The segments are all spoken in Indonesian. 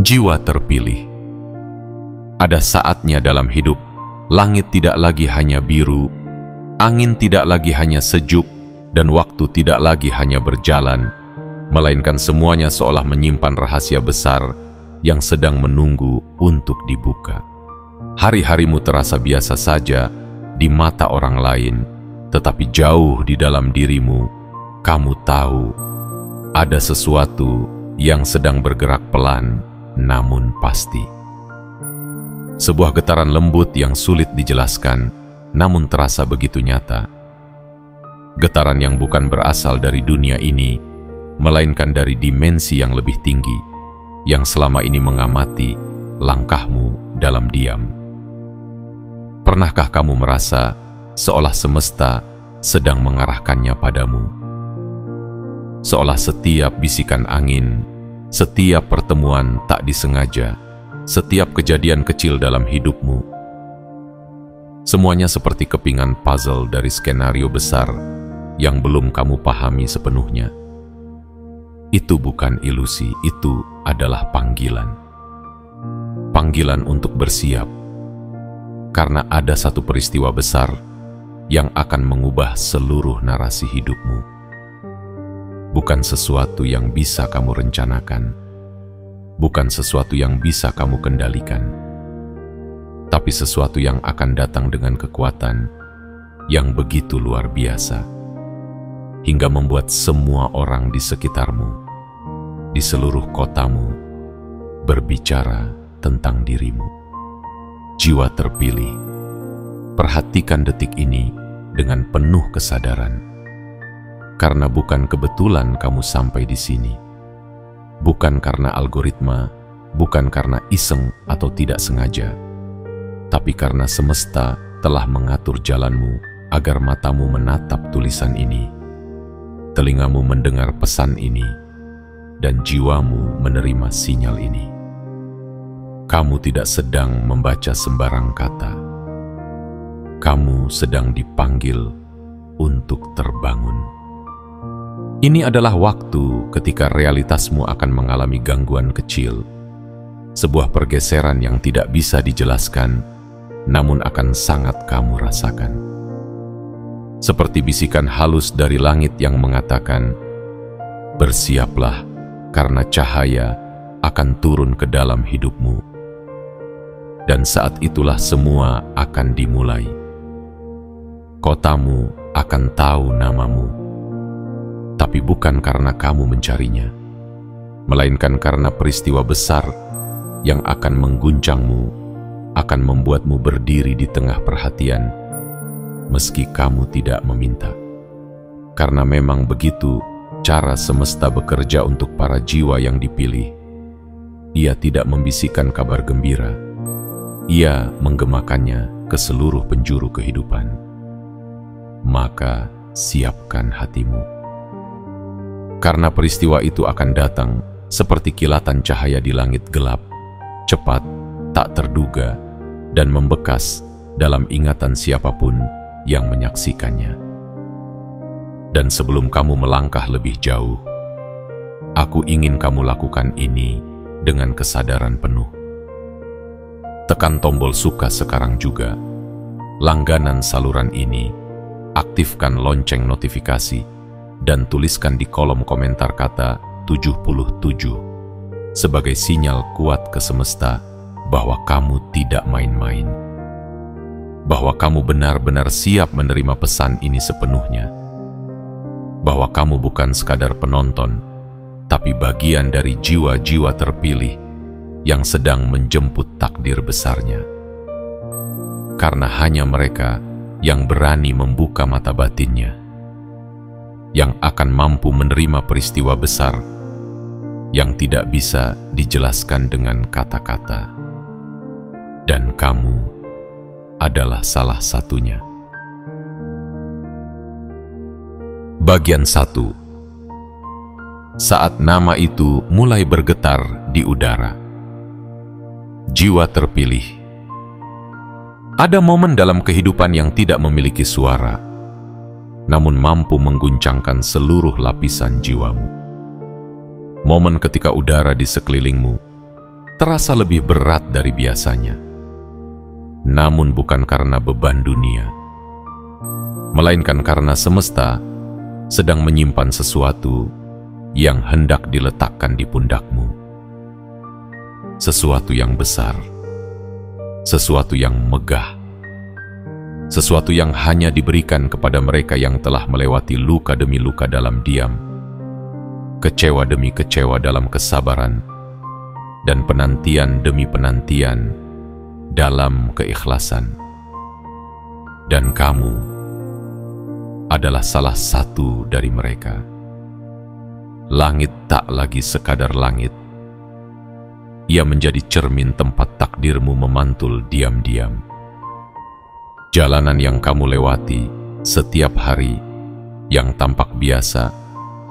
Jiwa terpilih. Ada saatnya dalam hidup, langit tidak lagi hanya biru, angin tidak lagi hanya sejuk, dan waktu tidak lagi hanya berjalan, melainkan semuanya seolah menyimpan rahasia besar yang sedang menunggu untuk dibuka. Hari-harimu terasa biasa saja di mata orang lain, tetapi jauh di dalam dirimu, kamu tahu ada sesuatu yang sedang bergerak pelan namun pasti. Sebuah getaran lembut yang sulit dijelaskan, namun terasa begitu nyata. Getaran yang bukan berasal dari dunia ini, melainkan dari dimensi yang lebih tinggi, yang selama ini mengamati langkahmu dalam diam. Pernahkah kamu merasa seolah semesta sedang mengarahkannya padamu? Seolah setiap bisikan angin, setiap pertemuan tak disengaja, setiap kejadian kecil dalam hidupmu, semuanya seperti kepingan puzzle dari skenario besar yang belum kamu pahami sepenuhnya. Itu bukan ilusi, itu adalah panggilan. Panggilan untuk bersiap, karena ada satu peristiwa besar yang akan mengubah seluruh narasi hidupmu. Bukan sesuatu yang bisa kamu rencanakan, bukan sesuatu yang bisa kamu kendalikan, tapi sesuatu yang akan datang dengan kekuatan yang begitu luar biasa, hingga membuat semua orang di sekitarmu, di seluruh kotamu, berbicara tentang dirimu. Jiwa terpilih, perhatikan detik ini dengan penuh kesadaran. Karena bukan kebetulan kamu sampai di sini. Bukan karena algoritma, bukan karena iseng atau tidak sengaja. Tapi karena semesta telah mengatur jalanmu agar matamu menatap tulisan ini, telingamu mendengar pesan ini, dan jiwamu menerima sinyal ini. Kamu tidak sedang membaca sembarang kata. Kamu sedang dipanggil untuk terbangun. Ini adalah waktu ketika realitasmu akan mengalami gangguan kecil, sebuah pergeseran yang tidak bisa dijelaskan, namun akan sangat kamu rasakan. Seperti bisikan halus dari langit yang mengatakan, "Bersiaplah, karena cahaya akan turun ke dalam hidupmu." Dan saat itulah semua akan dimulai. Kotamu akan tahu namamu, tapi bukan karena kamu mencarinya, melainkan karena peristiwa besar yang akan mengguncangmu, akan membuatmu berdiri di tengah perhatian, meski kamu tidak meminta. Karena memang begitu cara semesta bekerja untuk para jiwa yang dipilih. Ia tidak membisikkan kabar gembira, ia menggemakannya ke seluruh penjuru kehidupan. Maka siapkan hatimu. Karena peristiwa itu akan datang seperti kilatan cahaya di langit gelap, cepat, tak terduga, dan membekas dalam ingatan siapapun yang menyaksikannya. Dan sebelum kamu melangkah lebih jauh, aku ingin kamu lakukan ini dengan kesadaran penuh. Tekan tombol suka sekarang juga, langganan saluran ini, aktifkan lonceng notifikasi, dan tuliskan di kolom komentar kata 77 sebagai sinyal kuat ke semesta bahwa kamu tidak main-main, bahwa kamu benar-benar siap menerima pesan ini sepenuhnya, bahwa kamu bukan sekadar penonton, tapi bagian dari jiwa-jiwa terpilih yang sedang menjemput takdir besarnya. Karena hanya mereka yang berani membuka mata batinnya, yang akan mampu menerima peristiwa besar yang tidak bisa dijelaskan dengan kata-kata. Dan kamu adalah salah satunya. Bagian 1. Saat nama itu mulai bergetar di udara. Jiwa terpilih. Ada momen dalam kehidupan yang tidak memiliki suara, namun mampu mengguncangkan seluruh lapisan jiwamu. Momen ketika udara di sekelilingmu terasa lebih berat dari biasanya. Namun bukan karena beban dunia, melainkan karena semesta sedang menyimpan sesuatu yang hendak diletakkan di pundakmu. Sesuatu yang besar, sesuatu yang megah, sesuatu yang hanya diberikan kepada mereka yang telah melewati luka demi luka dalam diam, kecewa demi kecewa dalam kesabaran, dan penantian demi penantian dalam keikhlasan. Dan kamu adalah salah satu dari mereka. Langit tak lagi sekadar langit. Ia menjadi cermin tempat takdirmu memantul diam-diam. Jalanan yang kamu lewati setiap hari yang tampak biasa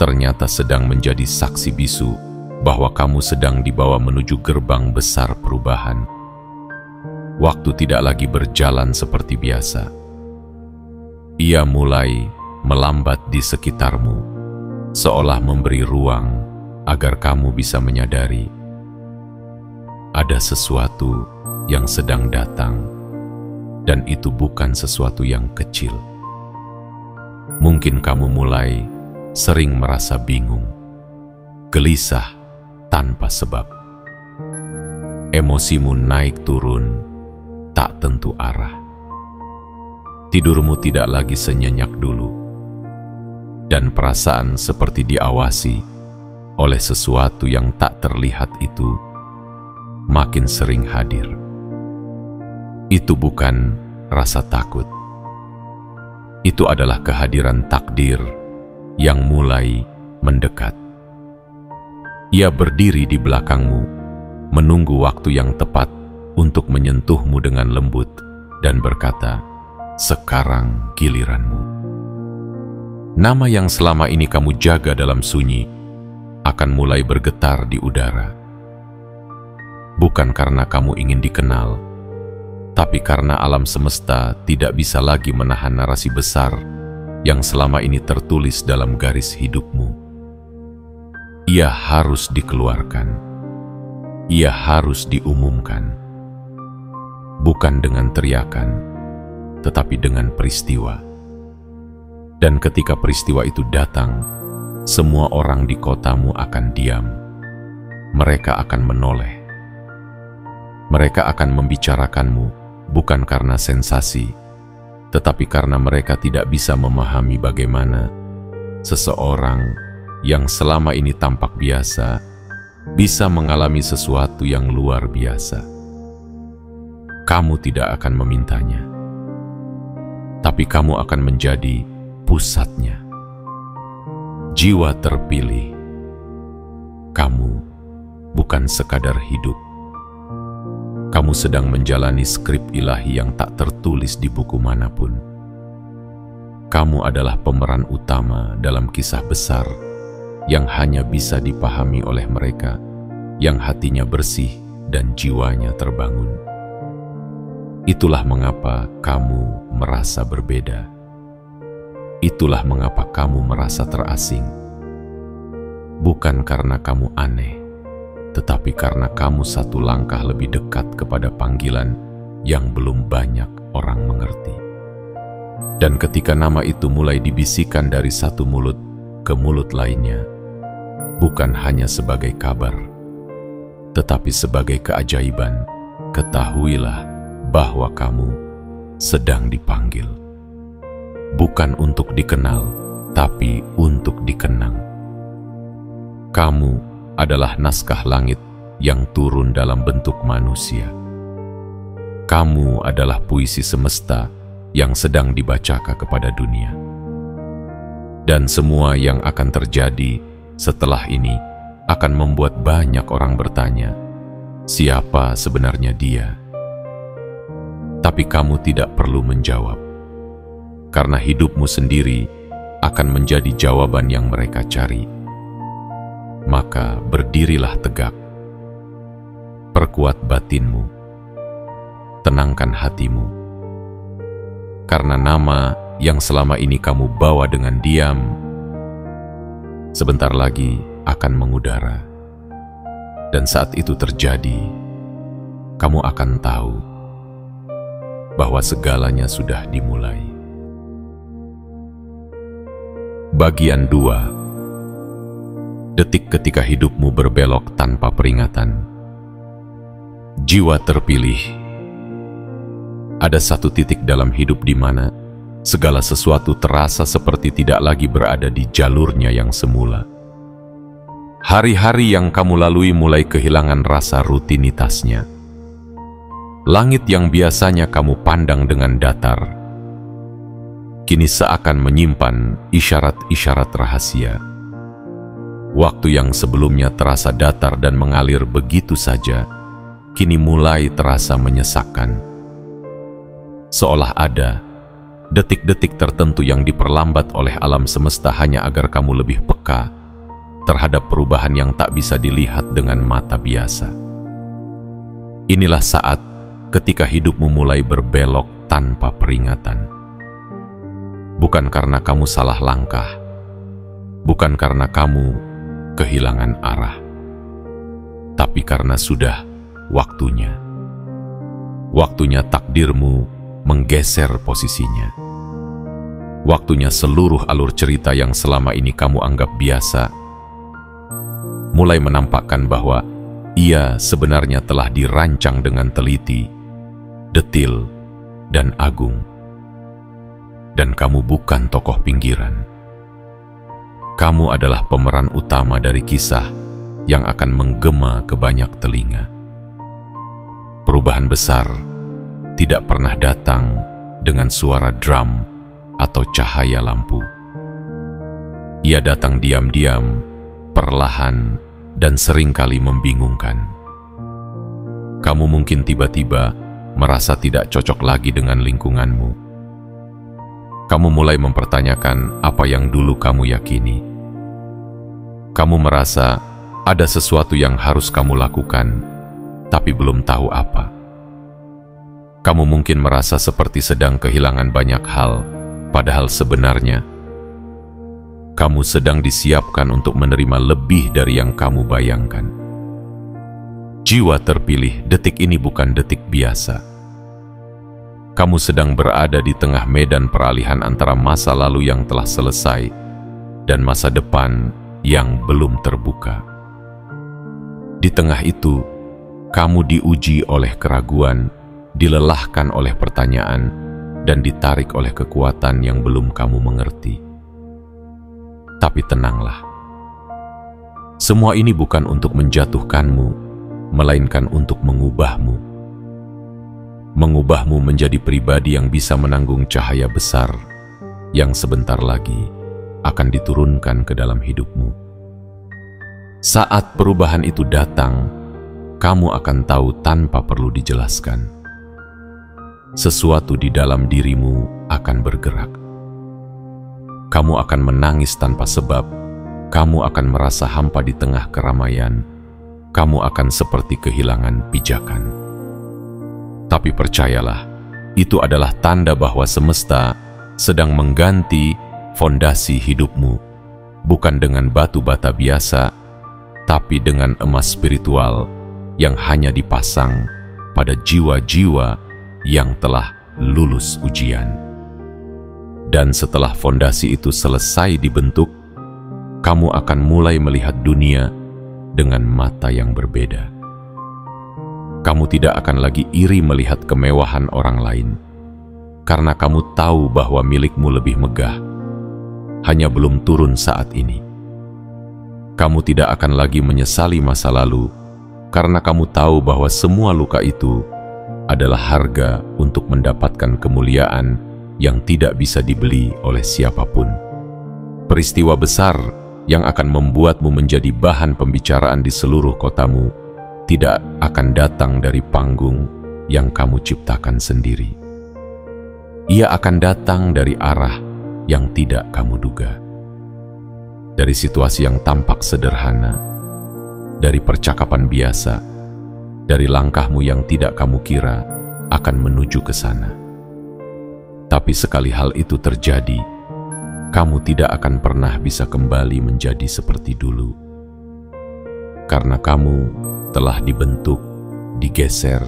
ternyata sedang menjadi saksi bisu bahwa kamu sedang dibawa menuju gerbang besar perubahan. Waktu tidak lagi berjalan seperti biasa. Ia mulai melambat di sekitarmu, seolah memberi ruang agar kamu bisa menyadari ada sesuatu yang sedang datang, dan itu bukan sesuatu yang kecil. Mungkin kamu mulai sering merasa bingung, gelisah tanpa sebab. Emosimu naik turun, tak tentu arah. Tidurmu tidak lagi senyenyak dulu, dan perasaan seperti diawasi oleh sesuatu yang tak terlihat itu makin sering hadir. Itu bukan rasa takut. Itu adalah kehadiran takdir yang mulai mendekat. Ia berdiri di belakangmu, menunggu waktu yang tepat untuk menyentuhmu dengan lembut dan berkata, "Sekarang giliranmu." Nama yang selama ini kamu jaga dalam sunyi akan mulai bergetar di udara. Bukan karena kamu ingin dikenal, tapi karena alam semesta tidak bisa lagi menahan narasi besar yang selama ini tertulis dalam garis hidupmu. Ia harus dikeluarkan. Ia harus diumumkan. Bukan dengan teriakan, tetapi dengan peristiwa. Dan ketika peristiwa itu datang, semua orang di kotamu akan diam. Mereka akan menoleh. Mereka akan membicarakanmu bukan karena sensasi, tetapi karena mereka tidak bisa memahami bagaimana seseorang yang selama ini tampak biasa bisa mengalami sesuatu yang luar biasa. Kamu tidak akan memintanya, tapi kamu akan menjadi pusatnya. Jiwa terpilih. Kamu bukan sekadar hidup. Kamu sedang menjalani skrip ilahi yang tak tertulis di buku manapun. Kamu adalah pemeran utama dalam kisah besar yang hanya bisa dipahami oleh mereka yang hatinya bersih dan jiwanya terbangun. Itulah mengapa kamu merasa berbeda. Itulah mengapa kamu merasa terasing. Bukan karena kamu aneh, tetapi karena kamu satu langkah lebih dekat kepada panggilan yang belum banyak orang mengerti. Dan ketika nama itu mulai dibisikkan dari satu mulut ke mulut lainnya, bukan hanya sebagai kabar, tetapi sebagai keajaiban, ketahuilah bahwa kamu sedang dipanggil. Bukan untuk dikenal, tapi untuk dikenang. Kamu adalah naskah langit yang turun dalam bentuk manusia. Kamu adalah puisi semesta yang sedang dibacakan kepada dunia. Dan semua yang akan terjadi setelah ini akan membuat banyak orang bertanya, siapa sebenarnya dia? Tapi kamu tidak perlu menjawab, karena hidupmu sendiri akan menjadi jawaban yang mereka cari. Maka berdirilah tegak, perkuat batinmu, tenangkan hatimu, karena nama yang selama ini kamu bawa dengan diam, sebentar lagi akan mengudara. Dan saat itu terjadi, kamu akan tahu bahwa segalanya sudah dimulai. Bagian 2. Detik ketika hidupmu berbelok tanpa peringatan. Jiwa terpilih. Ada satu titik dalam hidup di mana segala sesuatu terasa seperti tidak lagi berada di jalurnya yang semula. Hari-hari yang kamu lalui mulai kehilangan rasa rutinitasnya. Langit yang biasanya kamu pandang dengan datar, kini seakan menyimpan isyarat-isyarat rahasia. Waktu yang sebelumnya terasa datar dan mengalir begitu saja, kini mulai terasa menyesakkan. Seolah ada detik-detik tertentu yang diperlambat oleh alam semesta hanya agar kamu lebih peka terhadap perubahan yang tak bisa dilihat dengan mata biasa. Inilah saat ketika hidupmu mulai berbelok tanpa peringatan. Bukan karena kamu salah langkah, bukan karena kamu kehilangan arah, tapi karena sudah waktunya. Waktunya takdirmu menggeser posisinya. Waktunya seluruh alur cerita yang selama ini kamu anggap biasa mulai menampakkan bahwa ia sebenarnya telah dirancang dengan teliti, detil, dan agung. Dan kamu bukan tokoh pinggiran. Kamu adalah pemeran utama dari kisah yang akan menggema ke banyak telinga. Perubahan besar tidak pernah datang dengan suara drum atau cahaya lampu. Ia datang diam-diam, perlahan, dan seringkali membingungkan. Kamu mungkin tiba-tiba merasa tidak cocok lagi dengan lingkunganmu. Kamu mulai mempertanyakan apa yang dulu kamu yakini. Kamu merasa ada sesuatu yang harus kamu lakukan, tapi belum tahu apa. Kamu mungkin merasa seperti sedang kehilangan banyak hal, padahal sebenarnya kamu sedang disiapkan untuk menerima lebih dari yang kamu bayangkan. Jiwa terpilih, detik ini bukan detik biasa. Kamu sedang berada di tengah medan peralihan antara masa lalu yang telah selesai dan masa depan yang belum terbuka. Di tengah itu, kamu diuji oleh keraguan, dilelahkan oleh pertanyaan, dan ditarik oleh kekuatan yang belum kamu mengerti. Tapi tenanglah, semua ini bukan untuk menjatuhkanmu, melainkan untuk mengubahmu. Mengubahmu menjadi pribadi yang bisa menanggung cahaya besar yang sebentar lagi akan diturunkan ke dalam hidupmu. Saat perubahan itu datang, kamu akan tahu tanpa perlu dijelaskan. Sesuatu di dalam dirimu akan bergerak. Kamu akan menangis tanpa sebab, kamu akan merasa hampa di tengah keramaian, kamu akan seperti kehilangan pijakan. Tapi percayalah, itu adalah tanda bahwa semesta sedang mengganti fondasi hidupmu, bukan dengan batu bata biasa, tapi dengan emas spiritual yang hanya dipasang pada jiwa-jiwa yang telah lulus ujian. Dan setelah fondasi itu selesai dibentuk, kamu akan mulai melihat dunia dengan mata yang berbeda. Kamu tidak akan lagi iri melihat kemewahan orang lain, karena kamu tahu bahwa milikmu lebih megah, hanya belum turun saat ini. Kamu tidak akan lagi menyesali masa lalu, karena kamu tahu bahwa semua luka itu adalah harga untuk mendapatkan kemuliaan yang tidak bisa dibeli oleh siapapun. Peristiwa besar yang akan membuatmu menjadi bahan pembicaraan di seluruh kotamu tidak akan datang dari panggung yang kamu ciptakan sendiri. Ia akan datang dari arah yang tidak kamu duga. Dari situasi yang tampak sederhana, dari percakapan biasa, dari langkahmu yang tidak kamu kira akan menuju ke sana. Tapi sekali hal itu terjadi, kamu tidak akan pernah bisa kembali menjadi seperti dulu. karena kamu telah dibentuk, digeser,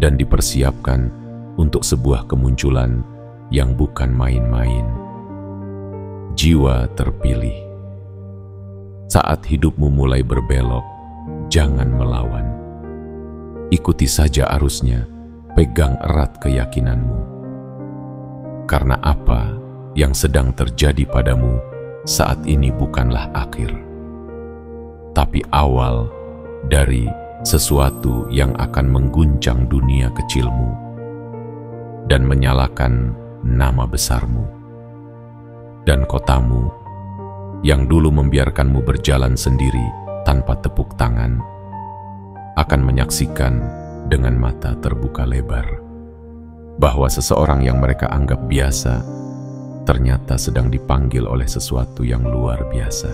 dan dipersiapkan untuk sebuah kemunculan yang bukan main-main. Jiwa terpilih. Saat hidupmu mulai berbelok, jangan melawan. Ikuti saja arusnya, pegang erat keyakinanmu. Karena apa yang sedang terjadi padamu saat ini bukanlah akhir, tapi awal dari sesuatu yang akan mengguncang dunia kecilmu dan menyalakan nama besarmu. Dan kotamu yang dulu membiarkanmu berjalan sendiri tanpa tepuk tangan akan menyaksikan dengan mata terbuka lebar bahwa seseorang yang mereka anggap biasa ternyata sedang dipanggil oleh sesuatu yang luar biasa.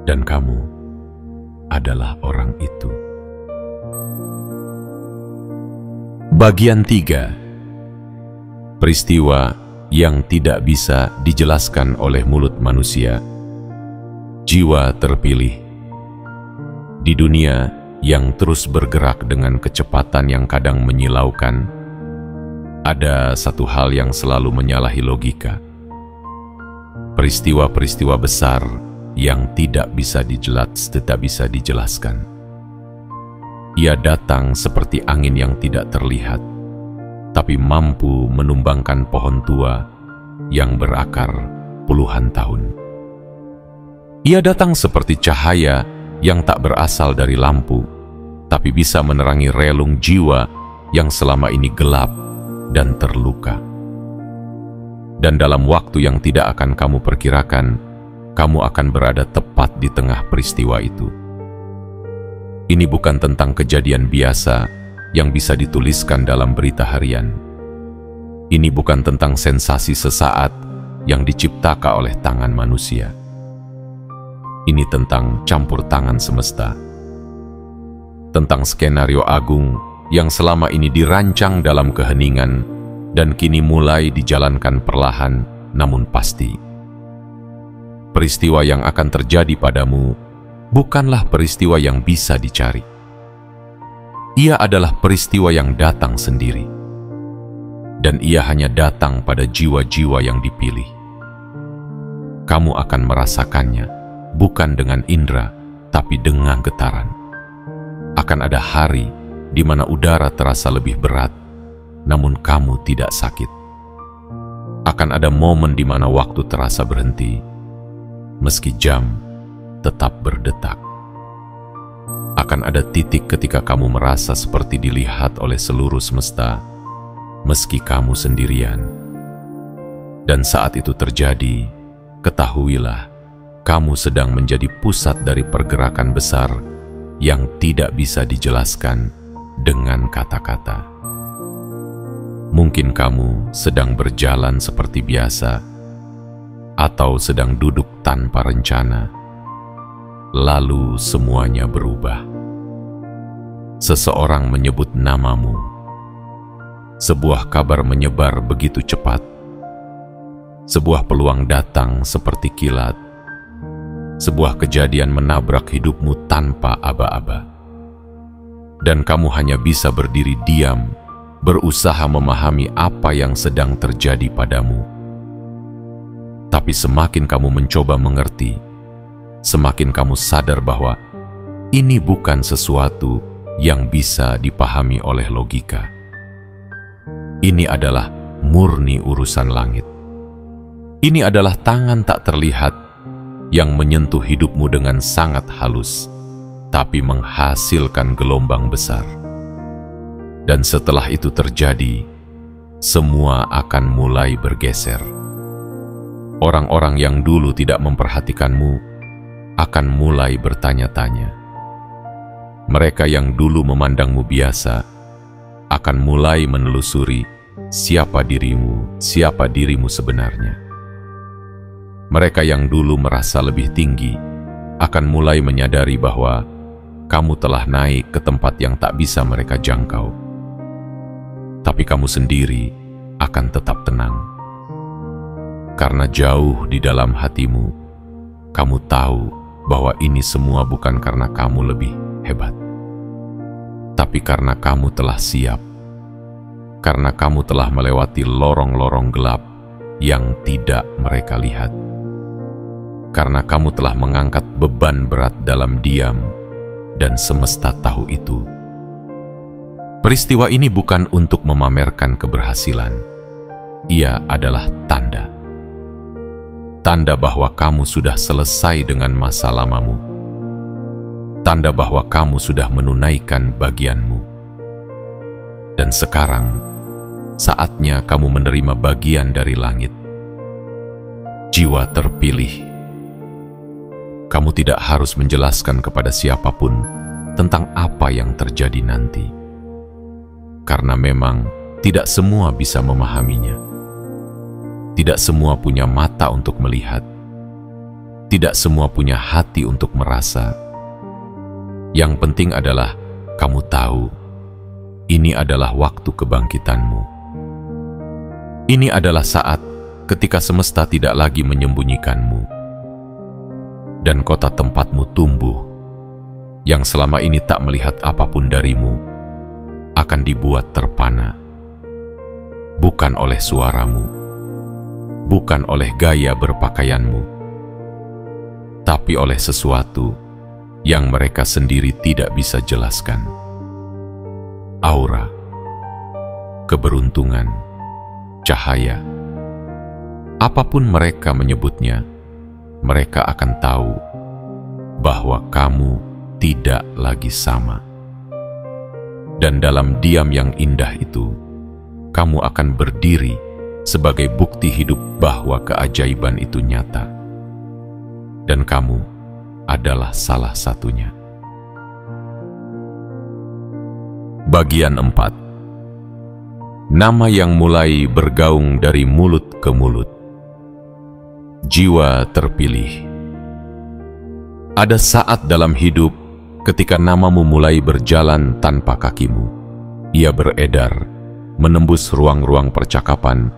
Dan kamu adalah orang itu. Bagian 3. Peristiwa yang tidak bisa dijelaskan oleh mulut manusia. Jiwa terpilih. Di dunia yang terus bergerak dengan kecepatan yang kadang menyilaukan, ada satu hal yang selalu menyalahi logika. Peristiwa-peristiwa besar yang tidak bisa tidak bisa dijelaskan. Ia datang seperti angin yang tidak terlihat, tapi mampu menumbangkan pohon tua yang berakar puluhan tahun. Ia datang seperti cahaya yang tak berasal dari lampu, tapi bisa menerangi relung jiwa yang selama ini gelap dan terluka. Dan dalam waktu yang tidak akan kamu perkirakan, kamu akan berada tepat di tengah peristiwa itu. Ini bukan tentang kejadian biasa yang bisa dituliskan dalam berita harian. Ini bukan tentang sensasi sesaat yang diciptakan oleh tangan manusia. Ini tentang campur tangan semesta. Tentang skenario agung yang selama ini dirancang dalam keheningan dan kini mulai dijalankan perlahan namun pasti. Peristiwa yang akan terjadi padamu bukanlah peristiwa yang bisa dicari. Ia adalah peristiwa yang datang sendiri, dan ia hanya datang pada jiwa-jiwa yang dipilih. Kamu akan merasakannya, bukan dengan indera, tapi dengan getaran. Akan ada hari di mana udara terasa lebih berat, namun kamu tidak sakit. Akan ada momen di mana waktu terasa berhenti, meski jam tetap berdetak. Akan ada titik ketika kamu merasa seperti dilihat oleh seluruh semesta, meski kamu sendirian. Dan saat itu terjadi, ketahuilah, kamu sedang menjadi pusat dari pergerakan besar yang tidak bisa dijelaskan dengan kata-kata. Mungkin kamu sedang berjalan seperti biasa, atau sedang duduk tanpa rencana, lalu semuanya berubah. Seseorang menyebut namamu. Sebuah kabar menyebar begitu cepat. Sebuah peluang datang seperti kilat. Sebuah kejadian menabrak hidupmu tanpa aba-aba. Dan kamu hanya bisa berdiri diam, berusaha memahami apa yang sedang terjadi padamu. Tapi semakin kamu mencoba mengerti, semakin kamu sadar bahwa ini bukan sesuatu yang bisa dipahami oleh logika. Ini adalah murni urusan langit. Ini adalah tangan tak terlihat yang menyentuh hidupmu dengan sangat halus, tapi menghasilkan gelombang besar. Dan setelah itu terjadi, semua akan mulai bergeser. Orang-orang yang dulu tidak memperhatikanmu akan mulai bertanya-tanya. Mereka yang dulu memandangmu biasa akan mulai menelusuri siapa dirimu sebenarnya. Mereka yang dulu merasa lebih tinggi akan mulai menyadari bahwa kamu telah naik ke tempat yang tak bisa mereka jangkau. Tapi kamu sendiri akan tetap tenang. Karena jauh di dalam hatimu, kamu tahu bahwa ini semua bukan karena kamu lebih hebat, tapi karena kamu telah siap, karena kamu telah melewati lorong-lorong gelap yang tidak mereka lihat, karena kamu telah mengangkat beban berat dalam diam, dan semesta tahu itu. Peristiwa ini bukan untuk memamerkan keberhasilan. Ia adalah tanda. Tanda bahwa kamu sudah selesai dengan masa lamamu. Tanda bahwa kamu sudah menunaikan bagianmu. Dan sekarang, saatnya kamu menerima bagian dari langit. Jiwa terpilih. Kamu tidak harus menjelaskan kepada siapapun tentang apa yang terjadi nanti. Karena memang tidak semua bisa memahaminya. Tidak semua punya mata untuk melihat. Tidak semua punya hati untuk merasa. Yang penting adalah kamu tahu, ini adalah waktu kebangkitanmu. Ini adalah saat ketika semesta tidak lagi menyembunyikanmu. Dan kota tempatmu tumbuh, yang selama ini tak melihat apapun darimu, akan dibuat terpana. Bukan oleh suaramu, bukan oleh gaya berpakaianmu, tapi oleh sesuatu yang mereka sendiri tidak bisa jelaskan. Aura, keberuntungan, cahaya, apapun mereka menyebutnya, mereka akan tahu bahwa kamu tidak lagi sama. Dan dalam diam yang indah itu, kamu akan berdiri sebagai bukti hidup bahwa keajaiban itu nyata. Dan kamu adalah salah satunya. Bagian 4. Nama yang mulai bergaung dari mulut ke mulut. Jiwa terpilih. Ada saat dalam hidup ketika namamu mulai berjalan tanpa kakimu. Ia beredar, menembus ruang-ruang percakapan,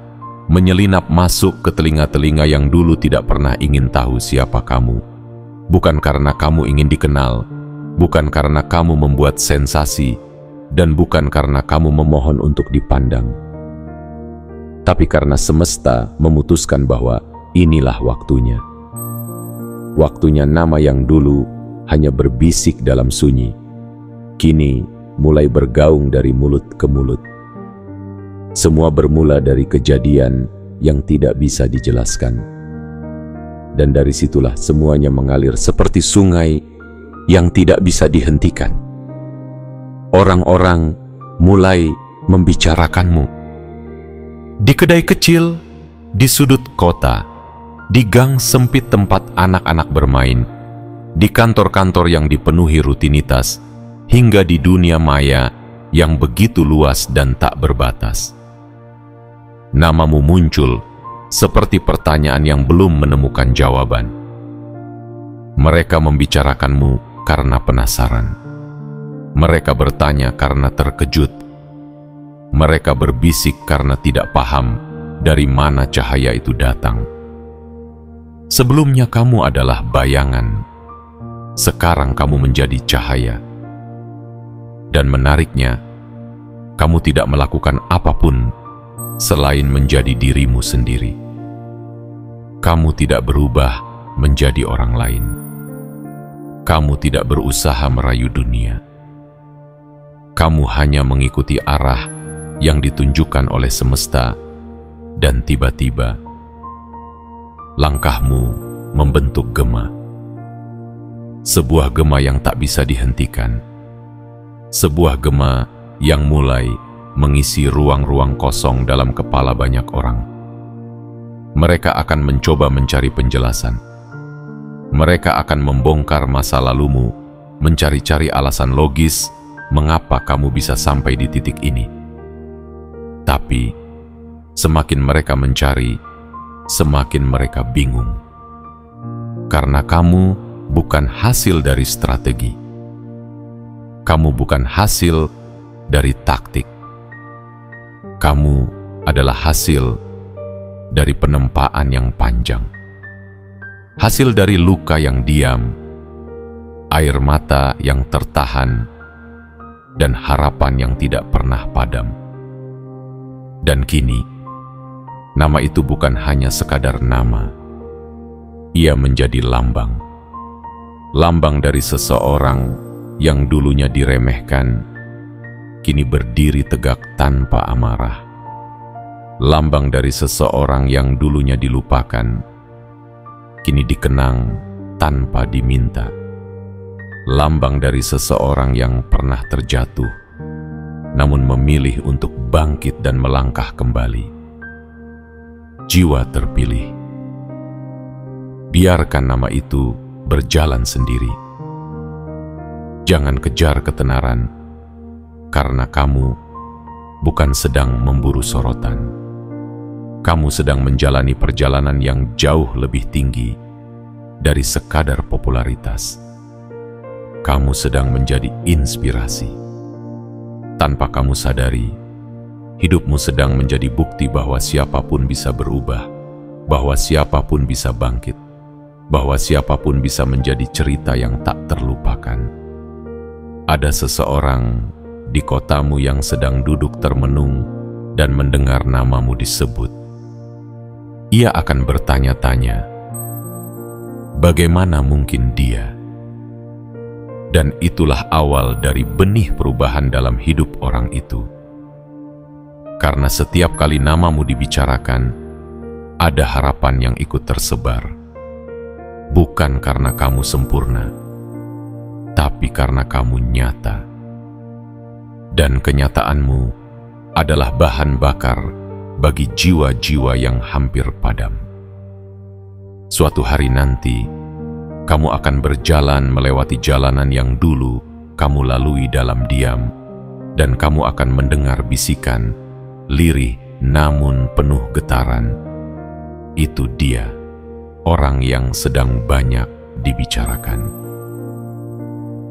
menyelinap masuk ke telinga-telinga yang dulu tidak pernah ingin tahu siapa kamu. Bukan karena kamu ingin dikenal, bukan karena kamu membuat sensasi, dan bukan karena kamu memohon untuk dipandang. Tapi karena semesta memutuskan bahwa inilah waktunya. Waktunya nama yang dulu hanya berbisik dalam sunyi, kini mulai bergaung dari mulut ke mulut. Semua bermula dari kejadian yang tidak bisa dijelaskan. Dan dari situlah semuanya mengalir seperti sungai yang tidak bisa dihentikan. Orang-orang mulai membicarakanmu. Di kedai kecil, di sudut kota, di gang sempit tempat anak-anak bermain, di kantor-kantor yang dipenuhi rutinitas, hingga di dunia maya yang begitu luas dan tak berbatas. Namamu muncul seperti pertanyaan yang belum menemukan jawaban. Mereka membicarakanmu karena penasaran. Mereka bertanya karena terkejut. Mereka berbisik karena tidak paham dari mana cahaya itu datang. Sebelumnya kamu adalah bayangan. Sekarang kamu menjadi cahaya. Dan menariknya, kamu tidak melakukan apapun selain menjadi dirimu sendiri. Kamu tidak berubah menjadi orang lain. Kamu tidak berusaha merayu dunia. Kamu hanya mengikuti arah yang ditunjukkan oleh semesta, dan tiba-tiba langkahmu membentuk gema. Sebuah gema yang tak bisa dihentikan. Sebuah gema yang mulai mengisi ruang-ruang kosong dalam kepala banyak orang. Mereka akan mencoba mencari penjelasan. Mereka akan membongkar masa lalumu, mencari-cari alasan logis mengapa kamu bisa sampai di titik ini. Tapi, semakin mereka mencari, semakin mereka bingung. Karena kamu bukan hasil dari strategi. Kamu bukan hasil dari taktik. Kamu adalah hasil dari penempaan yang panjang. Hasil dari luka yang diam air mata yang tertahan, dan harapan yang tidak pernah padam. Dan kini, nama itu bukan hanya sekadar nama. Ia menjadi lambang. Lambang dari seseorang yang dulunya diremehkan, kini berdiri tegak tanpa amarah. Lambang dari seseorang yang dulunya dilupakan, kini dikenang tanpa diminta. Lambang dari seseorang yang pernah terjatuh, namun memilih untuk bangkit dan melangkah kembali. Jiwa terpilih. Biarkan nama itu berjalan sendiri. Jangan kejar ketenaran, karena kamu bukan sedang memburu sorotan. Kamu sedang menjalani perjalanan yang jauh lebih tinggi dari sekadar popularitas. Kamu sedang menjadi inspirasi. Tanpa kamu sadari, hidupmu sedang menjadi bukti bahwa siapapun bisa berubah, bahwa siapapun bisa bangkit, bahwa siapapun bisa menjadi cerita yang tak terlupakan. Ada seseorang di kotamu yang sedang duduk termenung dan mendengar namamu disebut. Ia akan bertanya-tanya, bagaimana mungkin dia? Dan itulah awal dari benih perubahan dalam hidup orang itu. Karena setiap kali namamu dibicarakan, ada harapan yang ikut tersebar. Bukan karena kamu sempurna, tapi karena kamu nyata. Dan kenyataanmu adalah bahan bakar bagi jiwa-jiwa yang hampir padam. Suatu hari nanti, kamu akan berjalan melewati jalanan yang dulu kamu lalui dalam diam, dan kamu akan mendengar bisikan, lirih namun penuh getaran. Itu dia, orang yang sedang banyak dibicarakan.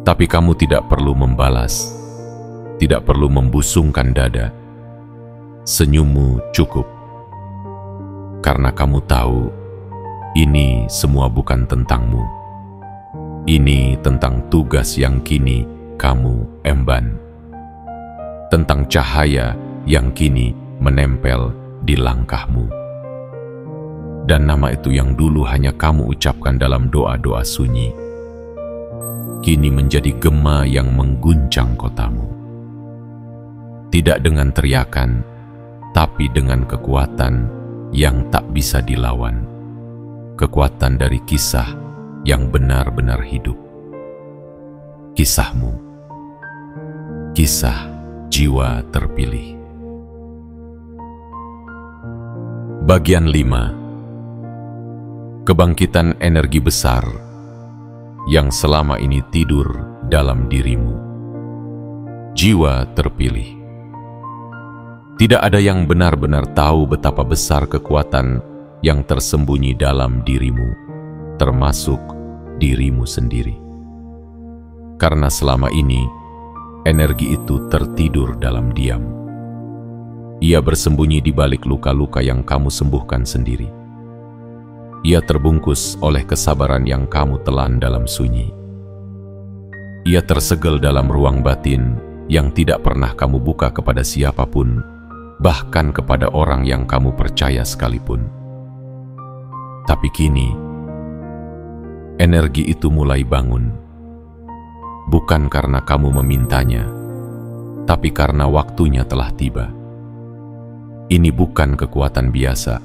Tapi kamu tidak perlu membalas, tidak perlu membusungkan dada. Senyummu cukup, karena kamu tahu ini semua bukan tentangmu. Ini tentang tugas yang kini kamu emban, tentang cahaya yang kini menempel di langkahmu. Dan nama itu yang dulu hanya kamu ucapkan dalam doa-doa sunyi, kini menjadi gema yang mengguncang kotamu. Tidak dengan teriakan, tapi dengan kekuatan yang tak bisa dilawan. Kekuatan dari kisah yang benar-benar hidup. Kisahmu, kisah jiwa terpilih. Bagian 5. Kebangkitan energi besar yang selama ini tidur dalam dirimu. Jiwa terpilih. Tidak ada yang benar-benar tahu betapa besar kekuatan yang tersembunyi dalam dirimu, termasuk dirimu sendiri. Karena selama ini, energi itu tertidur dalam diam. Ia bersembunyi di balik luka-luka yang kamu sembuhkan sendiri. Ia terbungkus oleh kesabaran yang kamu telan dalam sunyi. Ia tersegel dalam ruang batin yang tidak pernah kamu buka kepada siapapun, bahkan kepada orang yang kamu percaya sekalipun. Tapi kini, energi itu mulai bangun. Bukan karena kamu memintanya, tapi karena waktunya telah tiba. Ini bukan kekuatan biasa,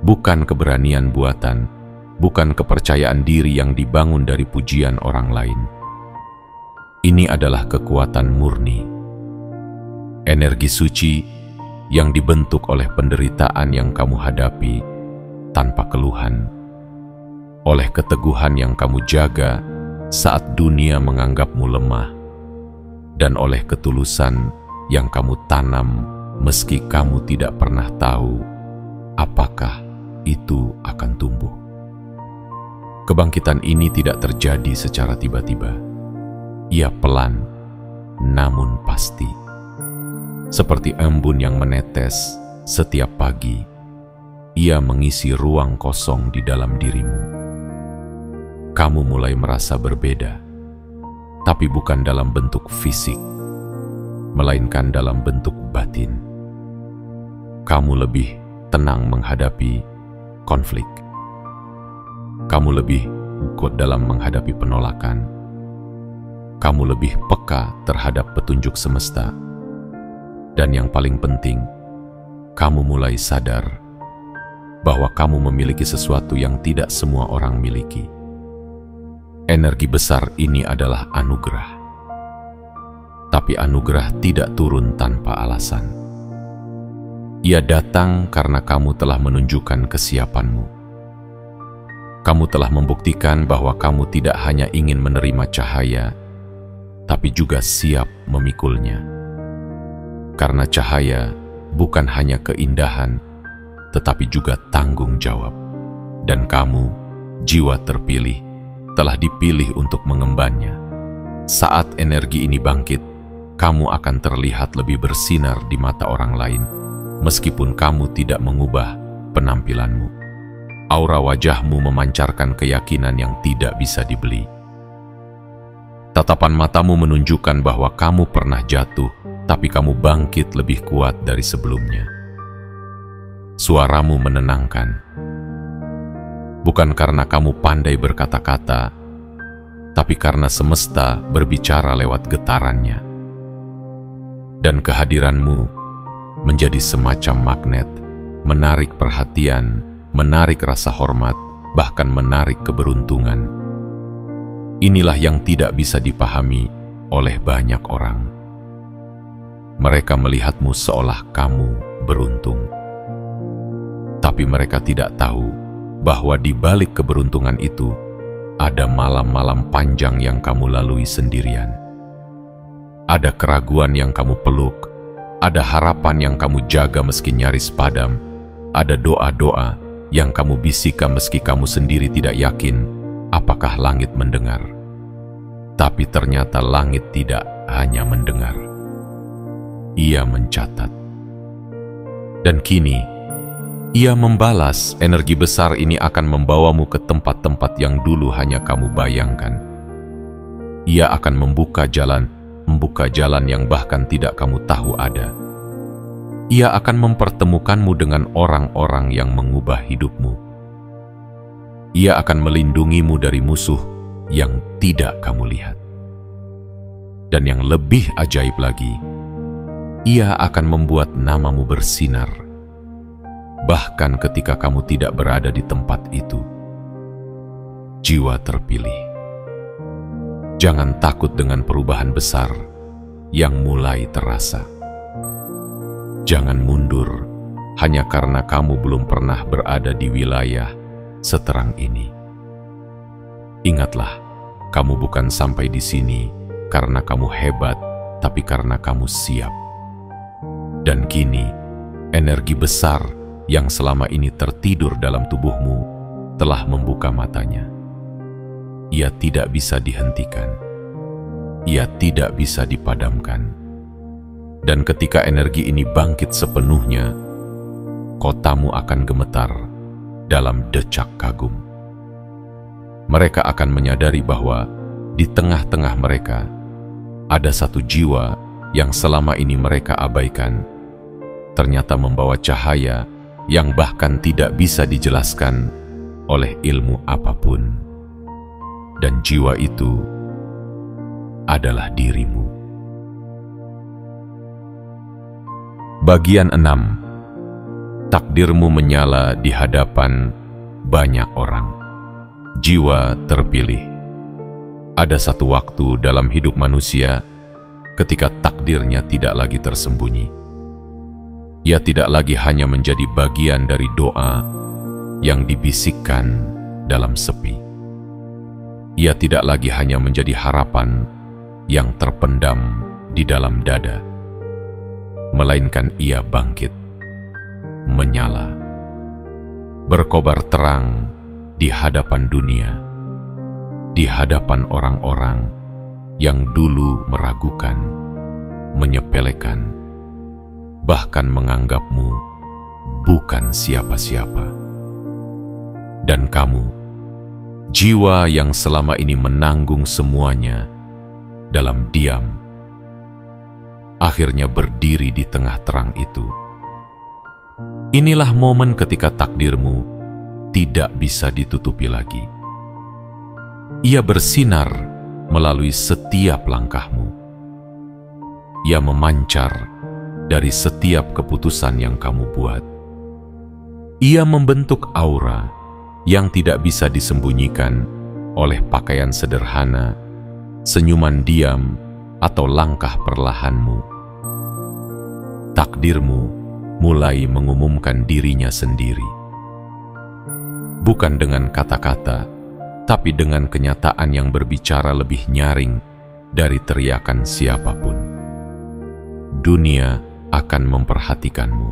bukan keberanian buatan, bukan kepercayaan diri yang dibangun dari pujian orang lain. Ini adalah kekuatan murni. Energi suci yang dibentuk oleh penderitaan yang kamu hadapi tanpa keluhan, oleh keteguhan yang kamu jaga saat dunia menganggapmu lemah, dan oleh ketulusan yang kamu tanam meski kamu tidak pernah tahu apakah itu akan tumbuh. Kebangkitan ini tidak terjadi secara tiba-tiba. Ia pelan, namun pasti. Seperti embun yang menetes setiap pagi, ia mengisi ruang kosong di dalam dirimu. Kamu mulai merasa berbeda, tapi bukan dalam bentuk fisik, melainkan dalam bentuk batin. Kamu lebih tenang menghadapi konflik. Kamu lebih kuat dalam menghadapi penolakan. Kamu lebih peka terhadap petunjuk semesta. Dan yang paling penting, kamu mulai sadar bahwa kamu memiliki sesuatu yang tidak semua orang miliki. Energi besar ini adalah anugerah. Tapi anugerah tidak turun tanpa alasan. Ia datang karena kamu telah menunjukkan kesiapanmu. Kamu telah membuktikan bahwa kamu tidak hanya ingin menerima cahaya, tapi juga siap memikulnya. Karena cahaya bukan hanya keindahan, tetapi juga tanggung jawab. Dan kamu, jiwa terpilih, telah dipilih untuk mengembannya. Saat energi ini bangkit, kamu akan terlihat lebih bersinar di mata orang lain, meskipun kamu tidak mengubah penampilanmu. Aura wajahmu memancarkan keyakinan yang tidak bisa dibeli. Tatapan matamu menunjukkan bahwa kamu pernah jatuh, tapi kamu bangkit lebih kuat dari sebelumnya. Suaramu menenangkan. Bukan karena kamu pandai berkata-kata, tapi karena semesta berbicara lewat getarannya. Dan kehadiranmu menjadi semacam magnet, menarik perhatian, menarik rasa hormat, bahkan menarik keberuntungan. Inilah yang tidak bisa dipahami oleh banyak orang. Mereka melihatmu seolah kamu beruntung. Tapi mereka tidak tahu bahwa di balik keberuntungan itu ada malam-malam panjang yang kamu lalui sendirian. Ada keraguan yang kamu peluk, ada harapan yang kamu jaga meski nyaris padam, ada doa-doa yang kamu bisikan meski kamu sendiri tidak yakin apakah langit mendengar. Tapi ternyata langit tidak hanya mendengar. Ia mencatat. Dan kini, ia membalas. Energi besar ini akan membawamu ke tempat-tempat yang dulu hanya kamu bayangkan. Ia akan membuka jalan yang bahkan tidak kamu tahu ada. Ia akan mempertemukanmu dengan orang-orang yang mengubah hidupmu. Ia akan melindungimu dari musuh yang tidak kamu lihat. Dan yang lebih ajaib lagi, ia akan membuat namamu bersinar, bahkan ketika kamu tidak berada di tempat itu. Jiwa terpilih, jangan takut dengan perubahan besar yang mulai terasa. Jangan mundur hanya karena kamu belum pernah berada di wilayah seterang ini. Ingatlah, kamu bukan sampai di sini karena kamu hebat, tapi karena kamu siap. Dan kini, energi besar yang selama ini tertidur dalam tubuhmu telah membuka matanya. Ia tidak bisa dihentikan. Ia tidak bisa dipadamkan. Dan ketika energi ini bangkit sepenuhnya, kotamu akan gemetar dalam decak kagum. Mereka akan menyadari bahwa di tengah-tengah mereka ada satu jiwa yang selama ini mereka abaikan, ternyata membawa cahaya yang bahkan tidak bisa dijelaskan oleh ilmu apapun. Dan jiwa itu adalah dirimu. Bagian 6. Takdirmu menyala di hadapan banyak orang. Jiwa terpilih. Ada satu waktu dalam hidup manusia ketika takdirnya tidak lagi tersembunyi. Ia tidak lagi hanya menjadi bagian dari doa yang dibisikkan dalam sepi. Ia tidak lagi hanya menjadi harapan yang terpendam di dalam dada, melainkan ia bangkit, menyala, berkobar terang di hadapan dunia, di hadapan orang-orang yang dulu meragukan, menyepelekan, bahkan menganggapmu bukan siapa-siapa. Dan kamu, jiwa yang selama ini menanggung semuanya, dalam diam, akhirnya berdiri di tengah terang itu. Inilah momen ketika takdirmu tidak bisa ditutupi lagi. Ia bersinar melalui setiap langkahmu. Ia memancar dari setiap keputusan yang kamu buat. Ia membentuk aura yang tidak bisa disembunyikan oleh pakaian sederhana, senyuman diam, atau langkah perlahanmu. Takdirmu mulai mengumumkan dirinya sendiri. Bukan dengan kata-kata, tapi dengan kenyataan yang berbicara lebih nyaring dari teriakan siapapun. Dunia akan memperhatikanmu,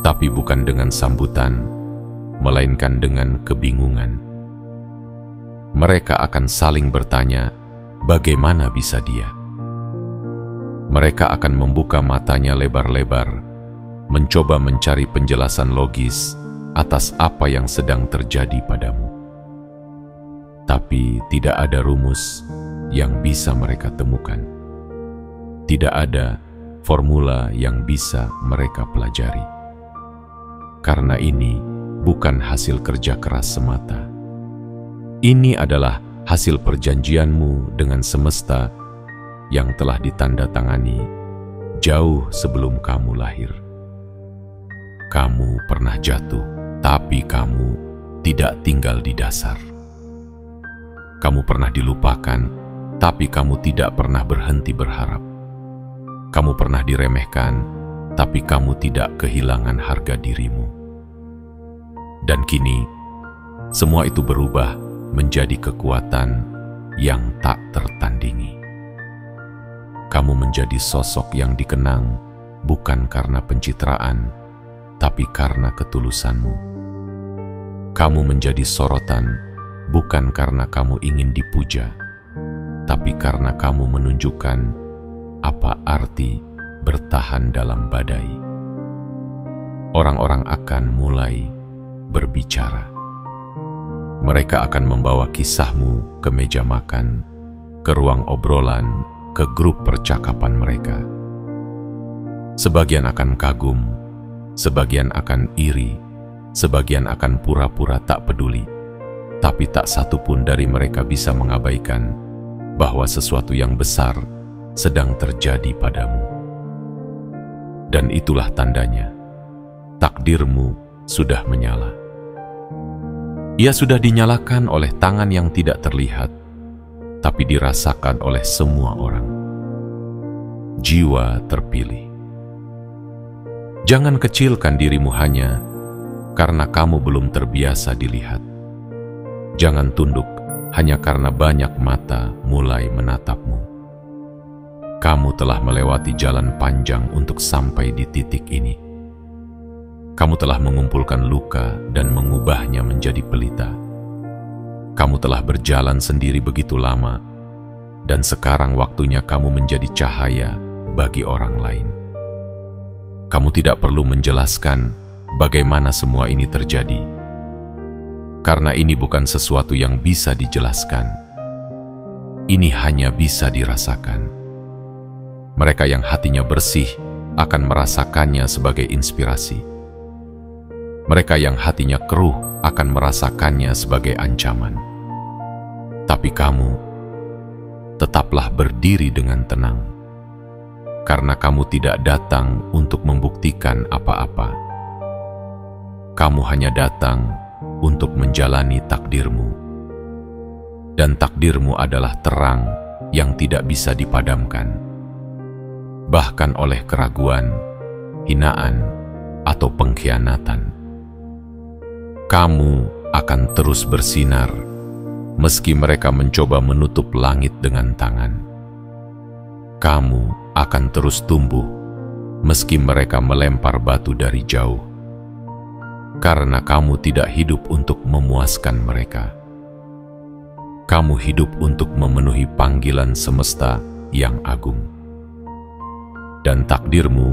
tapi bukan dengan sambutan, melainkan dengan kebingungan. Mereka akan saling bertanya, bagaimana bisa dia? Mereka akan membuka matanya lebar-lebar, mencoba mencari penjelasan logis atas apa yang sedang terjadi padamu. Tapi tidak ada rumus yang bisa mereka temukan. Tidak ada formula yang bisa mereka pelajari. Karena ini bukan hasil kerja keras semata. Ini adalah hasil perjanjianmu dengan semesta yang telah ditandatangani jauh sebelum kamu lahir. Kamu pernah jatuh, tapi kamu tidak tinggal di dasar. Kamu pernah dilupakan, tapi kamu tidak pernah berhenti berharap. Kamu pernah diremehkan, tapi kamu tidak kehilangan harga dirimu. Dan kini, semua itu berubah menjadi kekuatan yang tak tertandingi. Kamu menjadi sosok yang dikenang bukan karena pencitraan, tapi karena ketulusanmu. Kamu menjadi sorotan bukan karena kamu ingin dipuja, tapi karena kamu menunjukkan apa arti bertahan dalam badai. Orang-orang akan mulai berbicara. Mereka akan membawa kisahmu ke meja makan, ke ruang obrolan, ke grup percakapan mereka. Sebagian akan kagum, sebagian akan iri, sebagian akan pura-pura tak peduli. Tapi tak satu pun dari mereka bisa mengabaikan bahwa sesuatu yang besar sedang terjadi padamu. Dan itulah tandanya, takdirmu sudah menyala. Ia sudah dinyalakan oleh tangan yang tidak terlihat, tapi dirasakan oleh semua orang. Jiwa terpilih. Jangan kecilkan dirimu hanya karena kamu belum terbiasa dilihat. Jangan tunduk hanya karena banyak mata mulai menatapmu. Kamu telah melewati jalan panjang untuk sampai di titik ini. Kamu telah mengumpulkan luka dan mengubahnya menjadi pelita. Kamu telah berjalan sendiri begitu lama, dan sekarang waktunya kamu menjadi cahaya bagi orang lain. Kamu tidak perlu menjelaskan bagaimana semua ini terjadi, karena ini bukan sesuatu yang bisa dijelaskan. Ini hanya bisa dirasakan. Mereka yang hatinya bersih akan merasakannya sebagai inspirasi. Mereka yang hatinya keruh akan merasakannya sebagai ancaman. Tapi kamu tetaplah berdiri dengan tenang, karena kamu tidak datang untuk membuktikan apa-apa. Kamu hanya datang untuk menjalani takdirmu. Dan takdirmu adalah terang yang tidak bisa dipadamkan, bahkan oleh keraguan, hinaan, atau pengkhianatan. Kamu akan terus bersinar, meski mereka mencoba menutup langit dengan tangan. Kamu akan terus tumbuh, meski mereka melempar batu dari jauh. Karena kamu tidak hidup untuk memuaskan mereka. Kamu hidup untuk memenuhi panggilan semesta yang agung. Dan takdirmu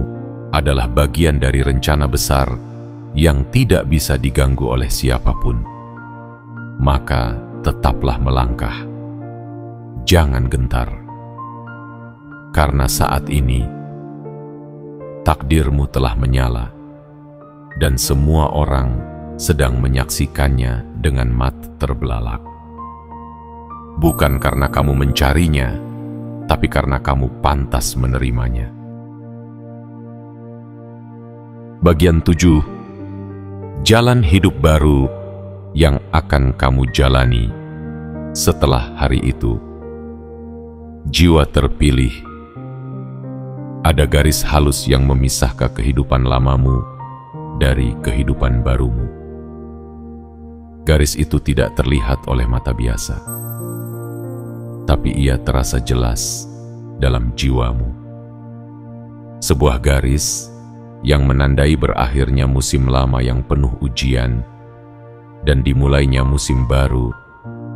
adalah bagian dari rencana besar yang tidak bisa diganggu oleh siapapun. Maka tetaplah melangkah. jangan gentar, karena saat ini takdirmu telah menyala dan semua orang sedang menyaksikannya dengan mata terbelalak. Bukan karena kamu mencarinya, tapi karena kamu pantas menerimanya. Bagian 7. Jalan hidup baru yang akan kamu jalani setelah hari itu. Jiwa terpilih. Ada garis halus yang memisahkan kehidupan lamamu dari kehidupan barumu. Garis itu tidak terlihat oleh mata biasa, tapi ia terasa jelas dalam jiwamu. Sebuah garis yang menandai berakhirnya musim lama yang penuh ujian dan dimulainya musim baru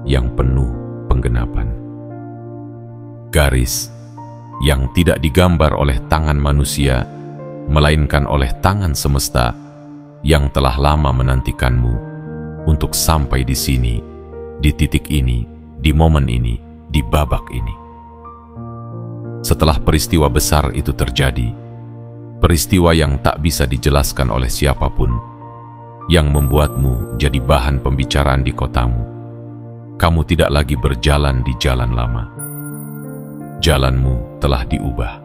yang penuh penggenapan. Garis yang tidak digambar oleh tangan manusia, melainkan oleh tangan semesta yang telah lama menantikanmu untuk sampai di sini, di titik ini, di momen ini, di babak ini. Setelah peristiwa besar itu terjadi, peristiwa yang tak bisa dijelaskan oleh siapapun, yang membuatmu jadi bahan pembicaraan di kotamu, kamu tidak lagi berjalan di jalan lama. Jalanmu telah diubah,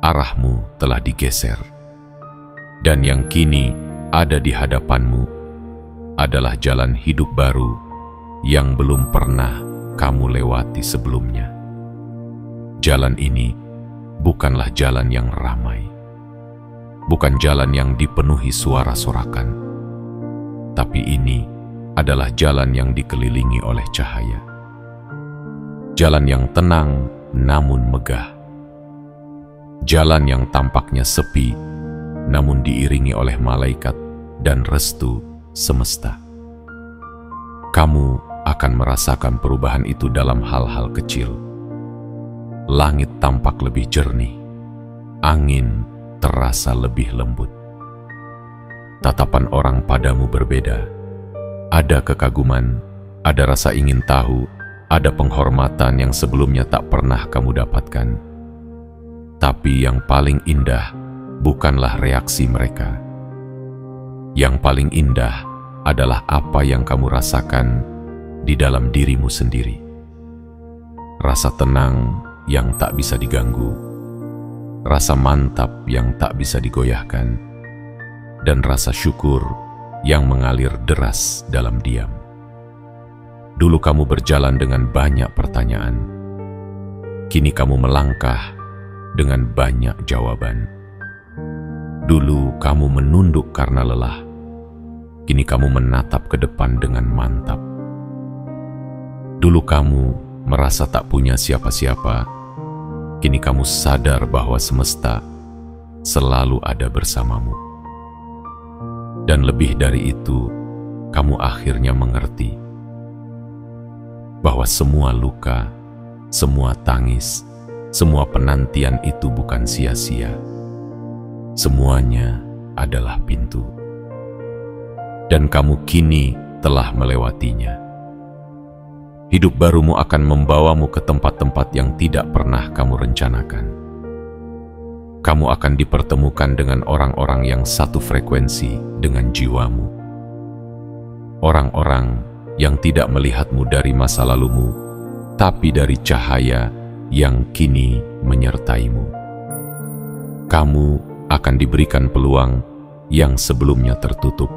arahmu telah digeser, dan yang kini ada di hadapanmu adalah jalan hidup baru yang belum pernah kamu lewati sebelumnya. Jalan ini bukanlah jalan yang ramai, bukan jalan yang dipenuhi suara sorakan, tapi ini adalah jalan yang dikelilingi oleh cahaya. Jalan yang tenang namun megah. Jalan yang tampaknya sepi namun diiringi oleh malaikat dan restu semesta. Kamu akan merasakan perubahan itu dalam hal-hal kecil. Langit tampak lebih jernih, angin terasa lebih lembut. Tatapan orang padamu berbeda. Ada kekaguman, ada rasa ingin tahu, ada penghormatan yang sebelumnya tak pernah kamu dapatkan. Tapi yang paling indah bukanlah reaksi mereka. Yang paling indah adalah apa yang kamu rasakan di dalam dirimu sendiri. Rasa tenang yang tak bisa diganggu, rasa mantap yang tak bisa digoyahkan, dan rasa syukur yang mengalir deras dalam diam. Dulu kamu berjalan dengan banyak pertanyaan, kini kamu melangkah dengan banyak jawaban. Dulu kamu menunduk karena lelah, kini kamu menatap ke depan dengan mantap. Dulu kamu merasa tak punya siapa-siapa, kini kamu sadar bahwa semesta selalu ada bersamamu. Dan lebih dari itu, kamu akhirnya mengerti bahwa semua luka, semua tangis, semua penantian itu bukan sia-sia. Semuanya adalah pintu. Dan kamu kini telah melewatinya. Hidup barumu akan membawamu ke tempat-tempat yang tidak pernah kamu rencanakan. Kamu akan dipertemukan dengan orang-orang yang satu frekuensi dengan jiwamu. Orang-orang yang tidak melihatmu dari masa lalumu, tapi dari cahaya yang kini menyertaimu. Kamu akan diberikan peluang yang sebelumnya tertutup.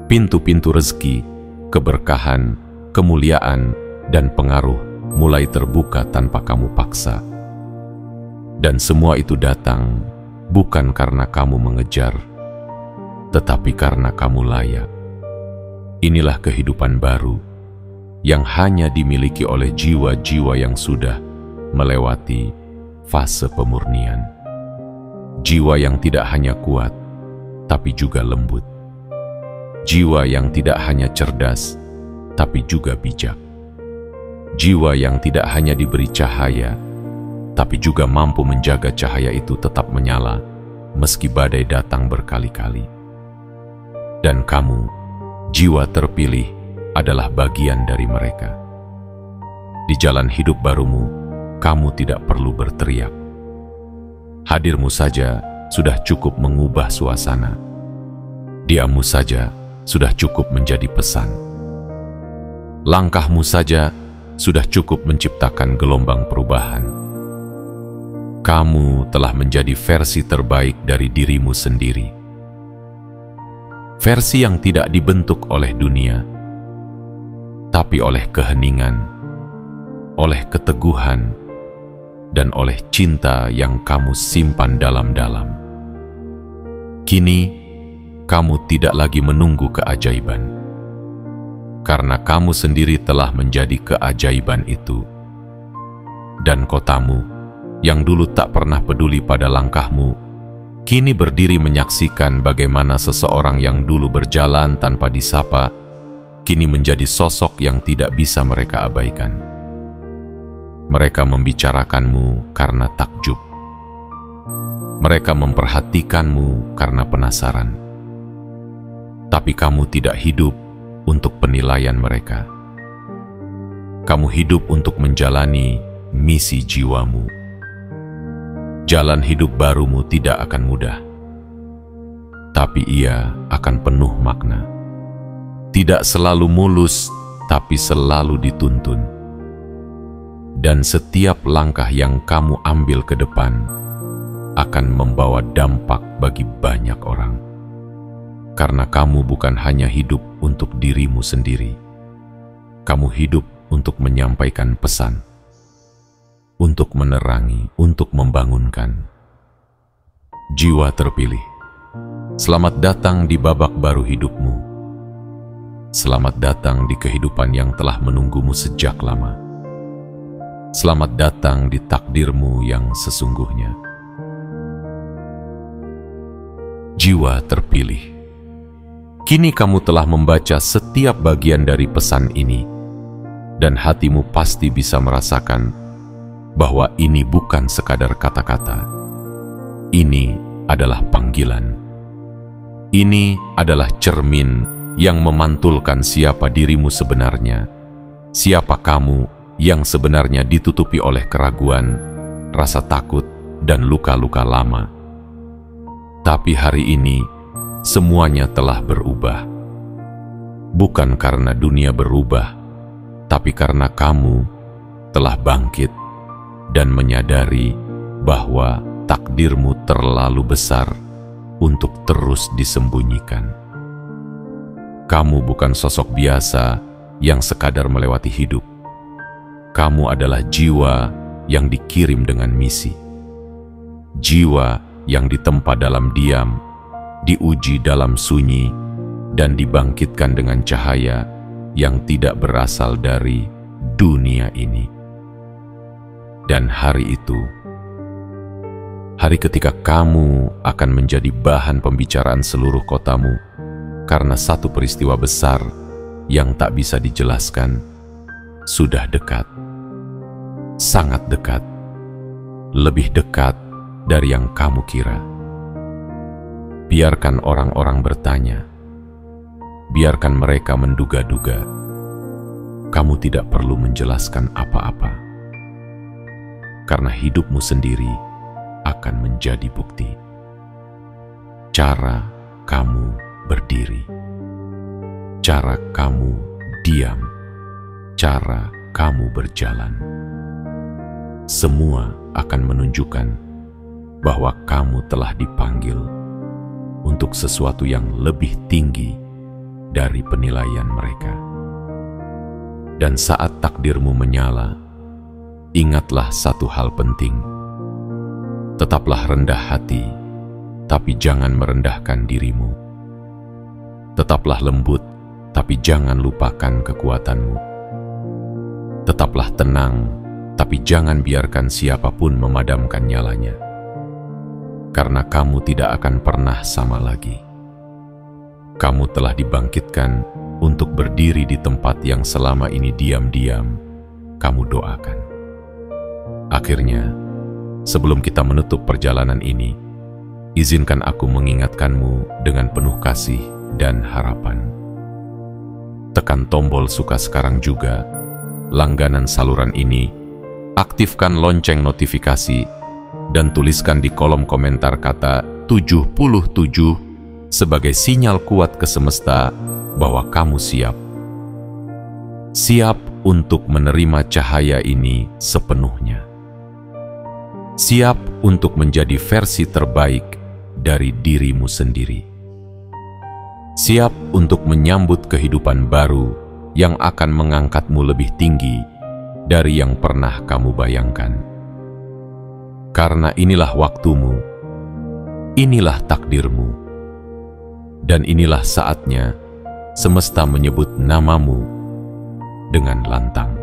Pintu-pintu rezeki, keberkahan, kemuliaan, dan pengaruh mulai terbuka tanpa kamu paksa. Dan semua itu datang bukan karena kamu mengejar, tetapi karena kamu layak. Inilah kehidupan baru yang hanya dimiliki oleh jiwa-jiwa yang sudah melewati fase pemurnian. Jiwa yang tidak hanya kuat, tapi juga lembut. Jiwa yang tidak hanya cerdas, tapi juga bijak. Jiwa yang tidak hanya diberi cahaya, tapi juga mampu menjaga cahaya itu tetap menyala meski badai datang berkali-kali. Dan kamu, jiwa terpilih, adalah bagian dari mereka. Di Di jalan hidup barumu, kamu tidak perlu berteriak. Hadirmu saja sudah cukup mengubah suasana. Diammu saja sudah cukup menjadi pesan. Langkahmu saja sudah cukup menciptakan gelombang perubahan. Kamu telah menjadi versi terbaik dari dirimu sendiri. Versi yang tidak dibentuk oleh dunia, tapi oleh keheningan, oleh keteguhan, dan oleh cinta yang kamu simpan dalam-dalam. Kini, kamu tidak lagi menunggu keajaiban, karena kamu sendiri telah menjadi keajaiban itu. Dan kotamu, yang dulu tak pernah peduli pada langkahmu, kini berdiri menyaksikan bagaimana seseorang yang dulu berjalan tanpa disapa, kini menjadi sosok yang tidak bisa mereka abaikan. Mereka membicarakanmu karena takjub. Mereka memperhatikanmu karena penasaran. Tapi kamu tidak hidup untuk penilaian mereka. Kamu hidup untuk menjalani misi jiwamu. Jalan hidup barumu tidak akan mudah, tapi ia akan penuh makna. Tidak selalu mulus, tapi selalu dituntun. Dan setiap langkah yang kamu ambil ke depan akan membawa dampak bagi banyak orang. Karena kamu bukan hanya hidup untuk dirimu sendiri. Kamu hidup untuk menyampaikan pesan, untuk menerangi, untuk membangunkan. Jiwa terpilih, selamat datang di babak baru hidupmu. Selamat datang di kehidupan yang telah menunggumu sejak lama. Selamat datang di takdirmu yang sesungguhnya. Jiwa terpilih, kini kamu telah membaca setiap bagian dari pesan ini, dan hatimu pasti bisa merasakan bahwa ini bukan sekadar kata-kata. Ini adalah panggilan. Ini adalah cermin yang memantulkan siapa dirimu sebenarnya, siapa kamu yang sebenarnya ditutupi oleh keraguan, rasa takut, dan luka-luka lama. Tapi hari ini, semuanya telah berubah. Bukan karena dunia berubah, tapi karena kamu telah bangkit dan menyadari bahwa takdirmu terlalu besar untuk terus disembunyikan. Kamu bukan sosok biasa yang sekadar melewati hidup. Kamu adalah jiwa yang dikirim dengan misi. Jiwa yang ditempa dalam diam, diuji dalam sunyi, dan dibangkitkan dengan cahaya yang tidak berasal dari dunia ini. Dan hari itu, hari ketika kamu akan menjadi bahan pembicaraan seluruh kotamu karena satu peristiwa besar yang tak bisa dijelaskan, sudah dekat. Sangat dekat. Lebih dekat dari yang kamu kira. Biarkan orang-orang bertanya. Biarkan mereka menduga-duga. Kamu tidak perlu menjelaskan apa-apa. Karena hidupmu sendiri akan menjadi bukti. Cara kamu berdiri, cara kamu diam, cara kamu berjalan, semua akan menunjukkan bahwa kamu telah dipanggil untuk sesuatu yang lebih tinggi dari penilaian mereka. Dan saat takdirmu menyala, ingatlah satu hal penting. Tetaplah rendah hati, tapi jangan merendahkan dirimu. Tetaplah lembut, tapi jangan lupakan kekuatanmu. Tetaplah tenang, tapi jangan biarkan siapapun memadamkan nyalanya. Karena kamu tidak akan pernah sama lagi. Kamu telah dibangkitkan untuk berdiri di tempat yang selama ini diam-diam kamu doakan. Akhirnya, sebelum kita menutup perjalanan ini, izinkan aku mengingatkanmu dengan penuh kasih dan harapan. Tekan tombol suka sekarang juga langganan saluran ini, aktifkan lonceng notifikasi, dan tuliskan di kolom komentar kata 77 sebagai sinyal kuat ke semesta bahwa kamu siap. Siap untuk menerima cahaya ini sepenuhnya. Siap untuk menjadi versi terbaik dari dirimu sendiri. Siap untuk menyambut kehidupan baru yang akan mengangkatmu lebih tinggi dari yang pernah kamu bayangkan. Karena inilah waktumu, inilah takdirmu, dan inilah saatnya semesta menyebut namamu dengan lantang.